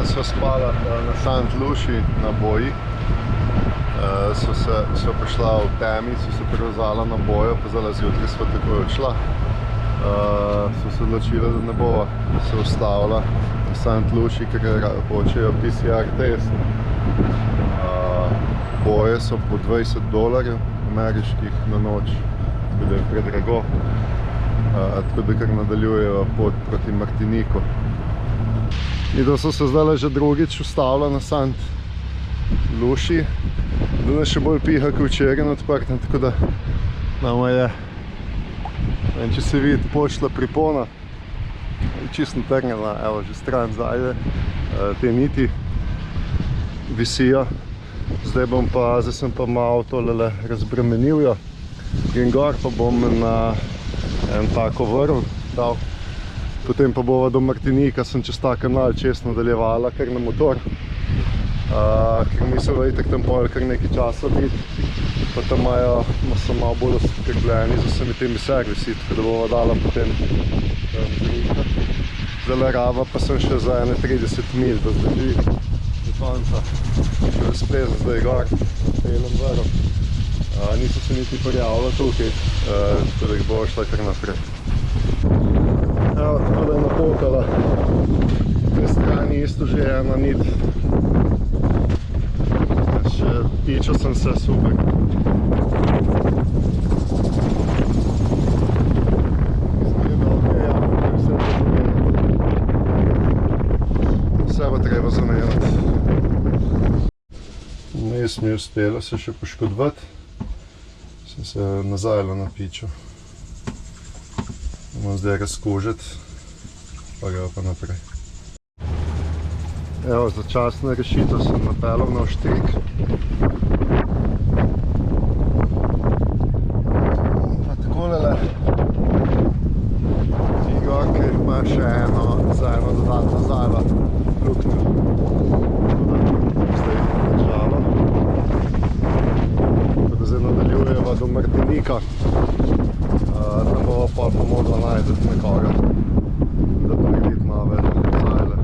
so spala na St. Lucie na boji. So prišla v temi, so se privezala na bojo, pa zdaj zjutraj sva takoj odšla. So se odločila, da ne bova se ustavila na St. Lucie, ker hočejo PCR test. Boje so po $20 ameriških na noč, tako da je predrago. Tako da kar nadaljujejo pot proti Martiniku. In da so se zdaj že drugič ustavila na St. Lucie. Danes še bolj piha kot včeraj na odprtem, tako da nama je, ne vem, če se vidi, počla pripona. Čisto natrnjena, evo, že stran zdaj, te niti visijo. Zdaj sem pa malo tole razbremenil jo. Grem gor, pa bom na en tako vrv dal. Potem pa bova do Martinika, sem čez ta kanal čez nadaljevala, kar na motor. Ker mislim, da itak tam pol kar nekaj časa biti. Pa tam so malo bolj oskrbljeni z vsemi temi servisi, tako da bova dala potem zdaj rava, pa sem še za 30 mil, da zdrži do konca. Še spet zdaj gor, pelem vrv. Niso se niti prijavila tukaj, tako da jih bo šla kar naprej. Evo, tako da je napokala. Na strani isto že ena nit. Še pičal sem se, super. Vse bo treba zamenjati. Vmes mi je uspelo se še poškodovati. Sem se nazajlo napičal. Bomo zdaj razkužiti, pa gremo pa naprej. Evo, začasna rešitev sem napeljal na Oštrik. Pa takolele igorke ima še za eno dodatno zajlo luknjo. Zdaj država. Tako da zdaj nadaljujeva do Martinika. Da bova pa mogla najdeti nekoga, da narediti nove zajle.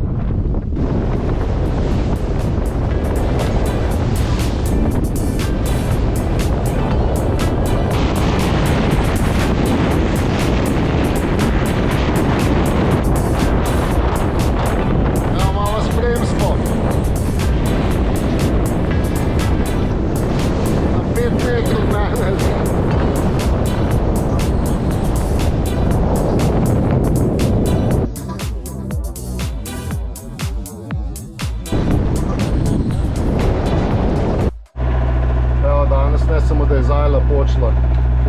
Počla.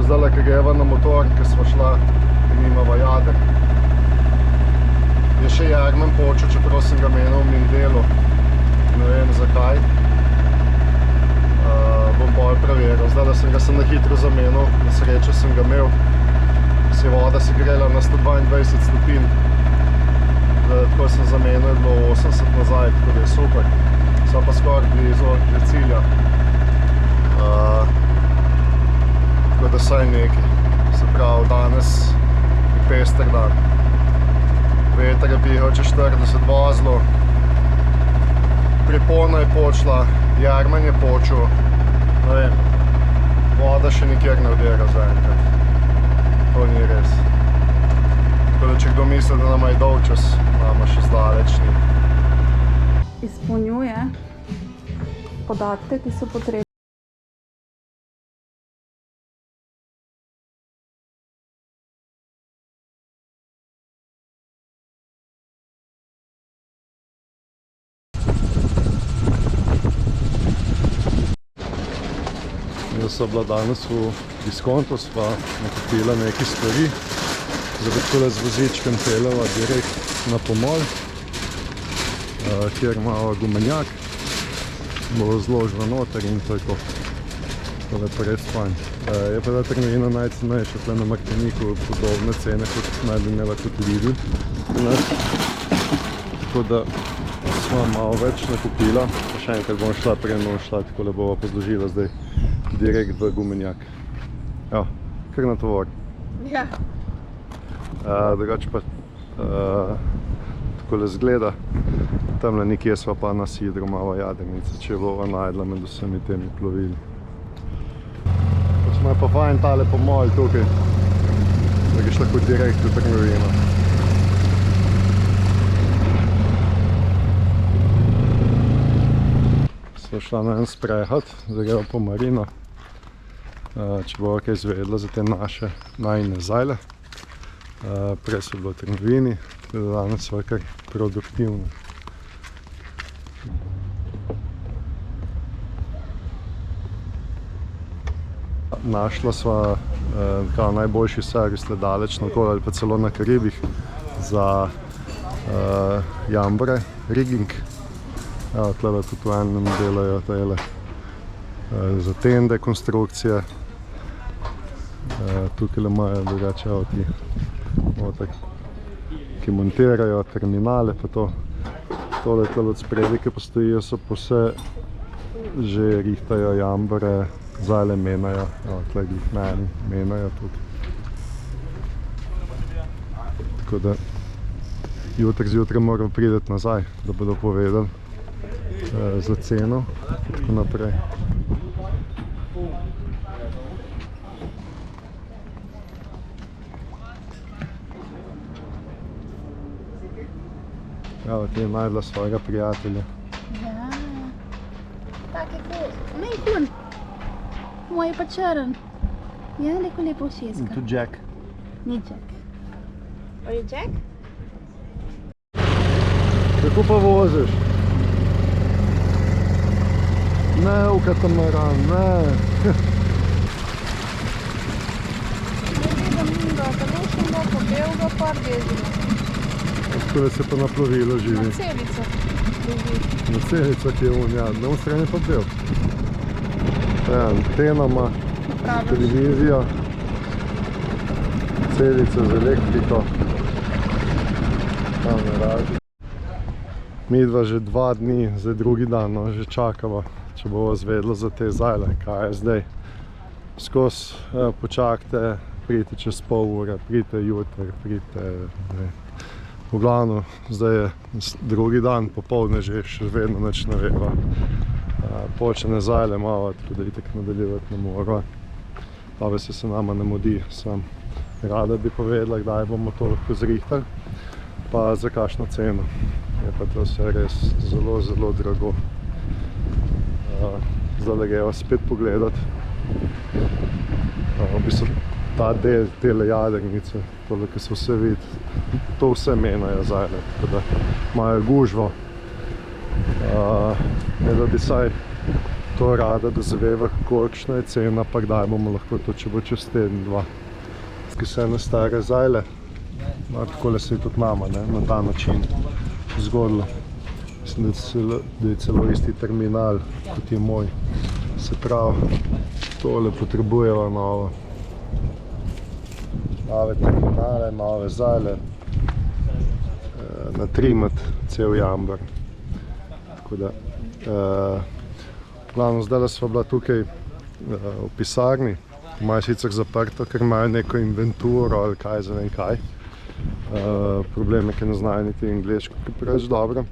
Zdaj, ker greva na motor, ker smo šla, ker nimava jader. Je še Jarman počel, čeprav sem ga menil v min delu. Ne vem zakaj. Bom bolj preveril. Zdaj, da sem ga na hitro zamenil, na srečo sem ga imel. Se voda se grela na 122 stopinj. Tako sem zamenil, je bilo 80 nazaj, tako da je super. Sva pa skoraj blizu že cilja. Tako da saj nekaj. Se pravi, danes je pester dan. Veter je pihal čez 40 vozlov. Pripona je počla, Jarman je počel. Ne vem, voda še nikjer ne odira zaenkrat. To ni res. Tako da če kdo misli, da nama je dolgčas, nama še zdaleč ni. Izpolnjuje podatke, ki so potrebni. Jaz sem bila danes v diskontu, sva nakupila nekaj stvari. Zdaj bi takole z vozičkem peljeva direkt na Pomol, kjer imamo gumenjak. Bo zložila noter in to je to. To je pa res fajn. Je pa da trgovina najcenejša tle na Martiniku, podobne cene, kot naj bi imela kot Lidl. Tako da sva malo več nakupila. Pa še enkrat bom šla, prej bom šla, takole bova podložila zdaj direkt v gumenjak. Ja, kar na tovor. Ja. Drugače pa takole zgleda. Tamle nekje sva pa na sidru malo jadrnice, če bova najdla med vsemi temi plovili. Smo je pa fajn tale pomol tukaj, da greš lahko direkt v trgovino. Sva šla na en sprehod, zdaj greva po marino, če bova kaj izvedla za te naše najine zajle. Prej so bilo v trgovini, tako da danes sva kar produktivna. Našla sva najboljši servis daleč naokoli ali pa celo na Karibih za jambre, rigging. Tlele tudi v enem delajo tele za tende konstrukcije. Tukaj imajo drugače avti, ki montirajo terminale pa to. Tole od spredi, ki postojijo, so pa vse že rihtajo jambre, zajle menajo, tle jih meni menajo tudi. Tako da jutri zjutraj moram priti nazaj, da bodo povedali za ceno in tako naprej. Evo, ti je najdla svojega prijatelja. Ja, tak je kul. Ne, kul. Moj je pa črn. Ja, neko lepo ušeska. In tu Jack. Ni Jack. Are you Jack? Kako pa voziš? Ne, v katamaran, ne. Ne vidim ga, tako še mogo, belega par jezdila. Tako da se pa na plovilu živi. Na celica živi. Na celica, ki je ja, na ovom strani pa bel. Antena ima, televizijo, celica z elektriko. Tam ne raži. Midva že 2 dni, zdaj drugi dan, no, že čakava, če bova zvedla za te zajle, kaj je zdaj. Skos počakajte, pridite čez pol ure, pridite jutri, pridite. V glavno, zdaj je drugi dan, popoldne že še vedno nič ne veva. Počene zajle malo, tako da itak nadaljevati ne mora. Tove se nama ne mudi, sam rada bi povedala, kdaj bomo to lahko zrihtali, pa za kakšno ceno. Je pa to vse res zelo, zelo drago. Zdaj greva spet pogledati. V bistvu ta del tele jadrnice, tole, ki se vse vidi, to vse menajo zajle, tako da imajo gužvo. Ne da bi saj to rada, da zaveva, kolikšna je cena, pa kdaj bomo lahko to, če bo čez teden, 2. Ki se ene stare zajle, takole se je tudi nama, na ta način zgodilo. Mislim, da je celo isti terminal, kot je moj. Se pravi, tole potrebujeva novo. Nove terminale, nove zajle, natrimati cel jamber. Tako da, glavno, zdaj sva bila tukaj v pisarni, imajo sicer zaprto, ker imajo neko inventuro ali kaj za ne kaj. Problem je, ker ne znajo niti angleško, ki je preveč dobro.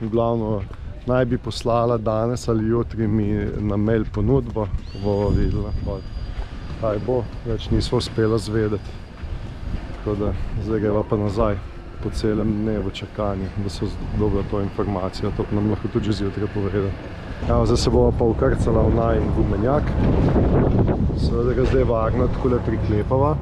Glavno, naj bi poslala danes ali jutri mi na mail ponudbo, bova videla, kaj bo, več nisva uspela zvedeti. Tako da, zdaj greva pa nazaj po celem dnevu čakanja, da so dobila to informacijo, to nam lahko tudi že zjutraj povedali. Evo, zdaj se bova pa ukrcala v najin gumenjak, seveda ga zdaj varno takole priklepava.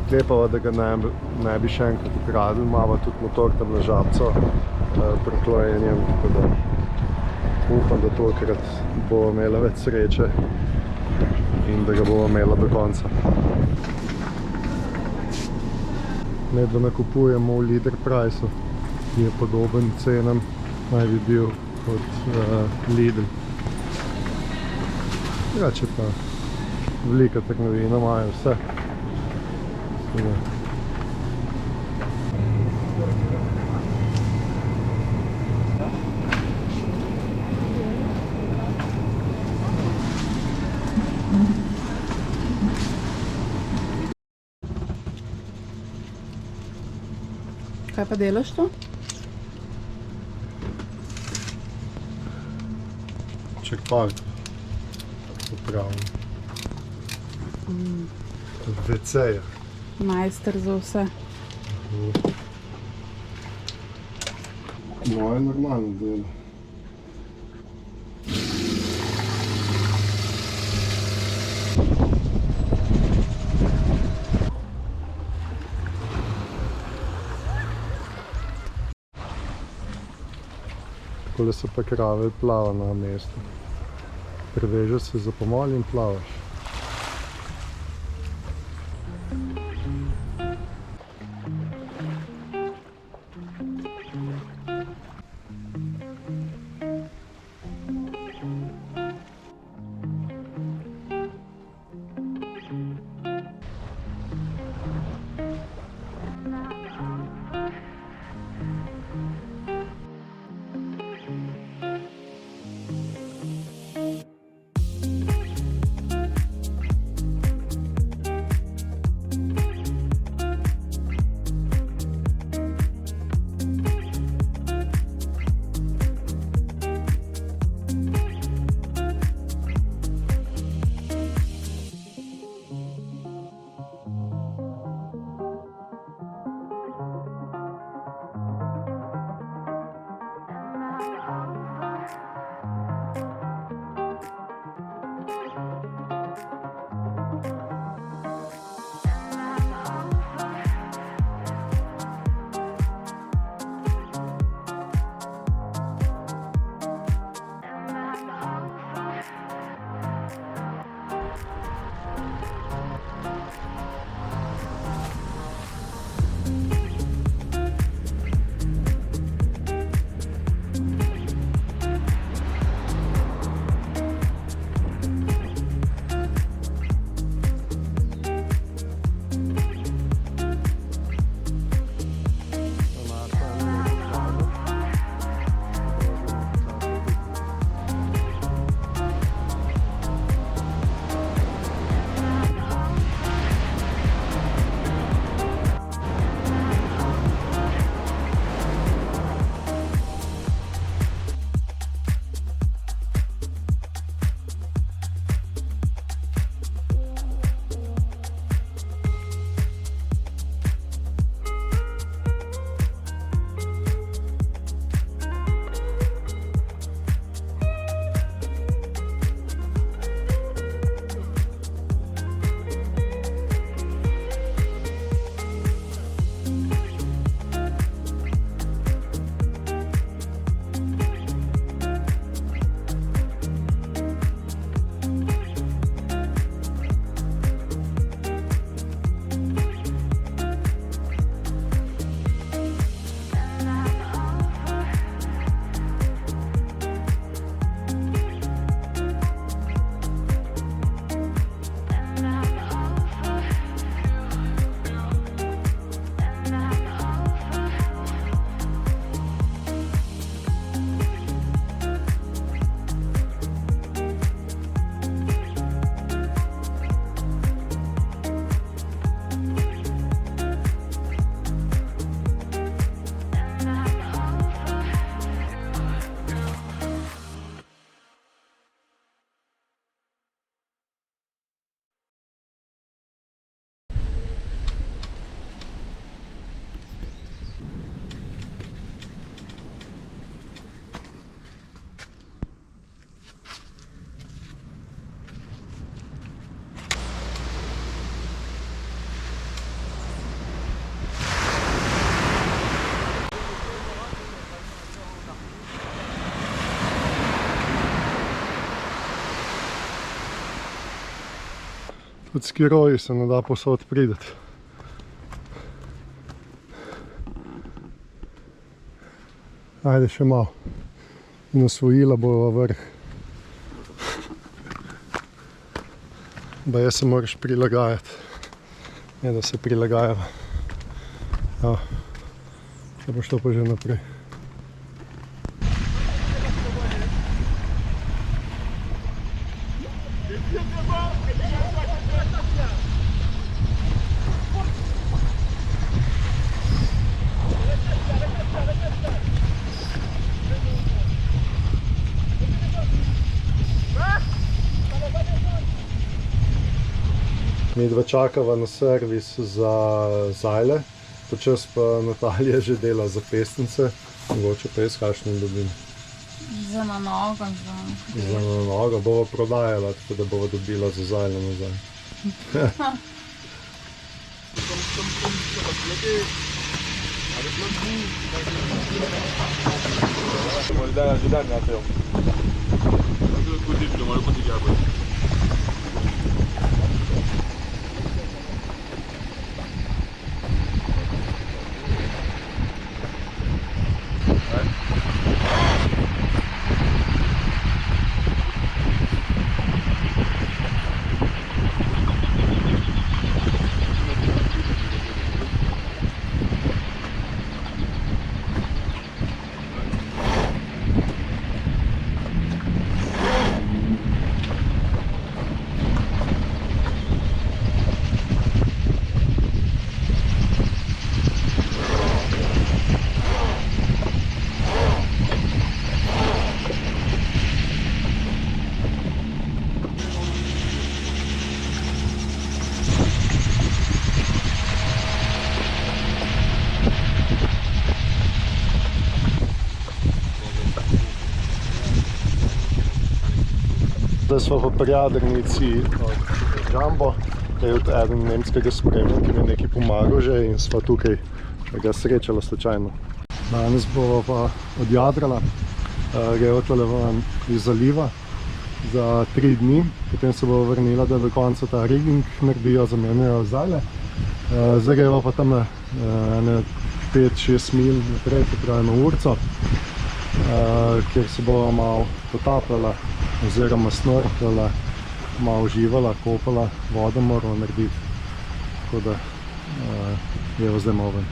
Priklepava, da ga ne bi še enkrat ukradli, imava tudi motor tam na žabco priklojenjem, tako da upam, da tokrat bova imela več sreče in da ga bova imela do konca. Medva nakupujemo v Leader Priceu, ki je podoben cenam, naj bi bil kot Lidl. Drugače pa velika trgovina, imajo vse. Kaj pa delaš to? Čerpalko. Popravim. WC-je. Majster za vse. Moje normalno delo. Takole se pa krave plava na mestu. Prevežeš se za pomol in plavaš. Tudi skiroji se ne da posod prideti. Ajde še malo. In osvojila bova vrh. Baje se moraš prilagajati. Ne, da se prilagajava. Ja. Da boš to pa že naprej. Midva čakava na servis za zajle, počas pa Natalija že dela zapestnice, mogoče pa jaz kakšno dobim. Za na nogo, Za na nogo bova prodajala, tako da bova dobila za zajle nazaj. Zdaj smo pa pri jadrnici od Jumbo, to je od eden nemskega spremlja, ki mi je nekaj pomagal že in sva tukaj ga srečala slučajno. Danes bova pa odjadrala, greva tole ven iz zaliva za 3 dni, potem se bova vrnila, da do konca ta rigging naredijo, zamenjajo zajle. Zdaj greva pa tam 5-6 mil naprej, pripravljeno urco, kjer se bova malo potapljala oziroma snorkala, malo uživala, kopala, vodo moramo narediti, tako da je zdaj malo ven.